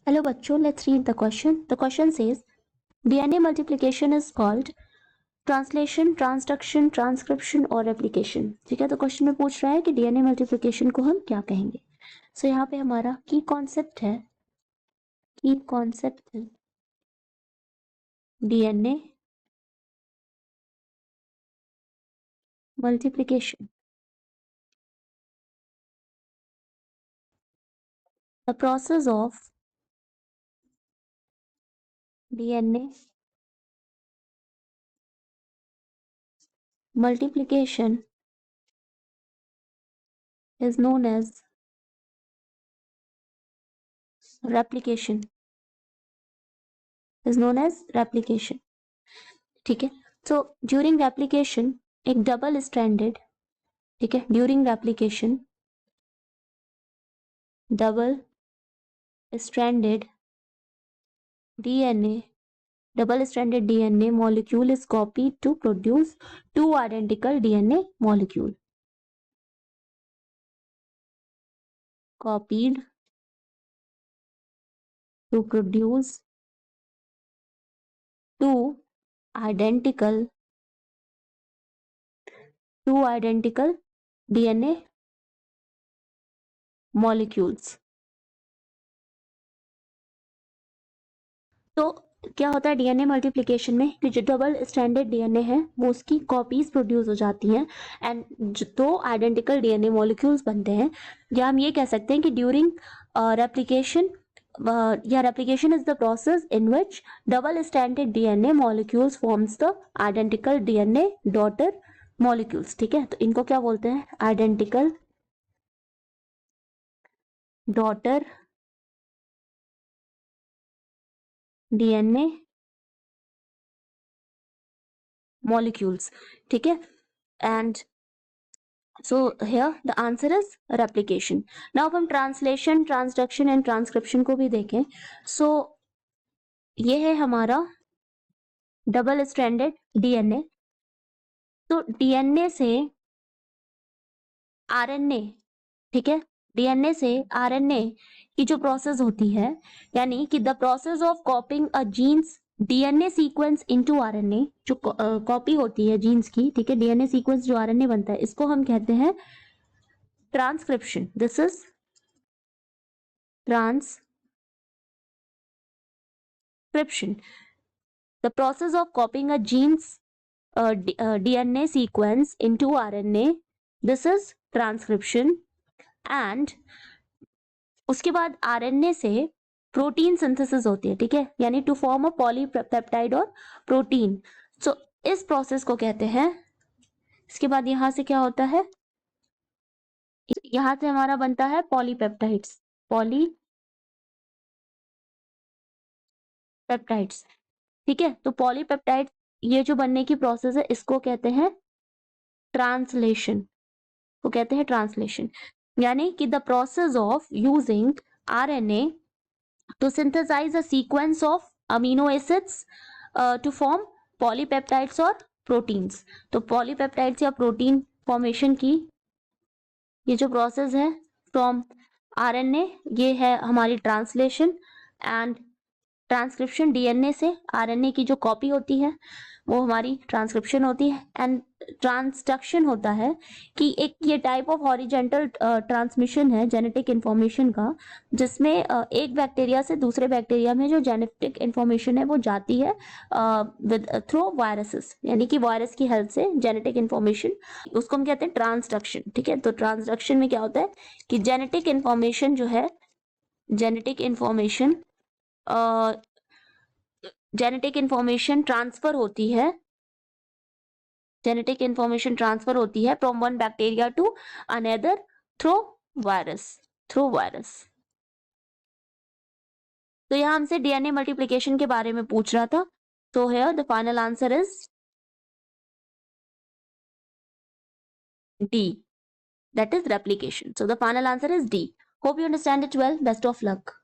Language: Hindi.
Hello बच्चों, let's read the question. The question says DNA multiplication is called translation, transduction, transcription और रेप्लिकेशन. ठीक है, तो क्वेश्चन में पूछ रहा है कि डीएनए मल्टीप्लिकेशन को हम क्या कहेंगे. सो यहाँ पे हमारा की कॉन्सेप्ट है DNA multiplication. The process of DNA multiplication is known as replication. ठीक है, तो ड्यूरिंग रेप्लिकेशन एक डबल स्ट्रैंडेड, ठीक है, during replication double stranded DNA molecule is copied to produce two identical DNA molecule. Copied to produce two identical DNA molecules. तो क्या होता है डीएनए मल्टीप्लिकेशन में कि जो डबल स्टैंडर्ड डीएनए है वो उसकी कॉपीज प्रोड्यूस हो जाती हैं एंड दो आइडेंटिकल डीएनए मॉलिक्यूल्स बनते हैं. या हम ये कह सकते हैं कि ड्यूरिंग रेप्लिकेशन या replication is the process in which double standard DNA molecules forms the identical DNA daughter molecules. ठीक है, तो इनको क्या बोलते हैं, आइडेंटिकल डॉटर डीएनए molecules. ठीक है, and so here the answer is replication. Now अब हम translation, transduction and transcription को भी देखें. so ये है हमारा डबल स्ट्रैंडेड डीएनए. तो डीएनए से आरएनए, ठीक है, डीएनए से आरएनए की जो प्रोसेस होती है, यानी कि the process of copying a genes DNA sequence into RNA, जो कॉपी होती है जीन्स की, ठीक है, डीएनए सीक्वेंस जो आरएनए बनता है, इसको हम कहते हैं transcription. This is transcription. The process of copying a genes DNA sequence into RNA. This is transcription. And उसके बाद RNA से प्रोटीन सिंथेसिस होती है, ठीक है, यानी टू फॉर्म अ पॉलीपेप्टाइड और प्रोटीन. सो इस प्रोसेस को कहते हैं. इसके बाद यहां से क्या होता है, यहां से हमारा बनता है पॉलीपेप्टाइड्स. ठीक है, तो पॉलीपेप्टाइड ये जो बनने की प्रोसेस है इसको कहते हैं ट्रांसलेशन. यानी कि the process of using RNA to synthesise a sequence of amino acids to form polypeptides और प्रोटीन्स. तो पॉलीपेप्टाइड्स या प्रोटीन फॉर्मेशन की ये जो प्रोसेस है फ्रॉम आरएनए, ये है हमारी ट्रांसलेशन. एंड ट्रांसक्रिप्शन, डीएनए से आरएनए की जो कॉपी होती है वो हमारी ट्रांसक्रिप्शन होती है. एंड ट्रांसडक्शन होता है कि एक ये टाइप ऑफ हॉरिजेंटल ट्रांसमिशन है जेनेटिक इंफॉर्मेशन का, जिसमें एक बैक्टीरिया से दूसरे बैक्टीरिया में जो जेनेटिक इंफॉर्मेशन है वो जाती है विद थ्रू वायरसेस, यानी कि वायरस की हेल्प से जेनेटिक इंफॉर्मेशन, उसको हम कहते हैं ट्रांसडक्शन. ठीक है, तो ट्रांसडक्शन में क्या होता है कि जेनेटिक इंफॉर्मेशन जो है, जेनेटिक इंफॉर्मेशन ट्रांसफर होती है from one bacteria to another through virus. तो यहां हमसे डीएनए मल्टीप्लिकेशन के बारे में पूछ रहा था. तो here the final answer is D, that is replication. So the final answer is D. Hope you understand it well. Best of luck.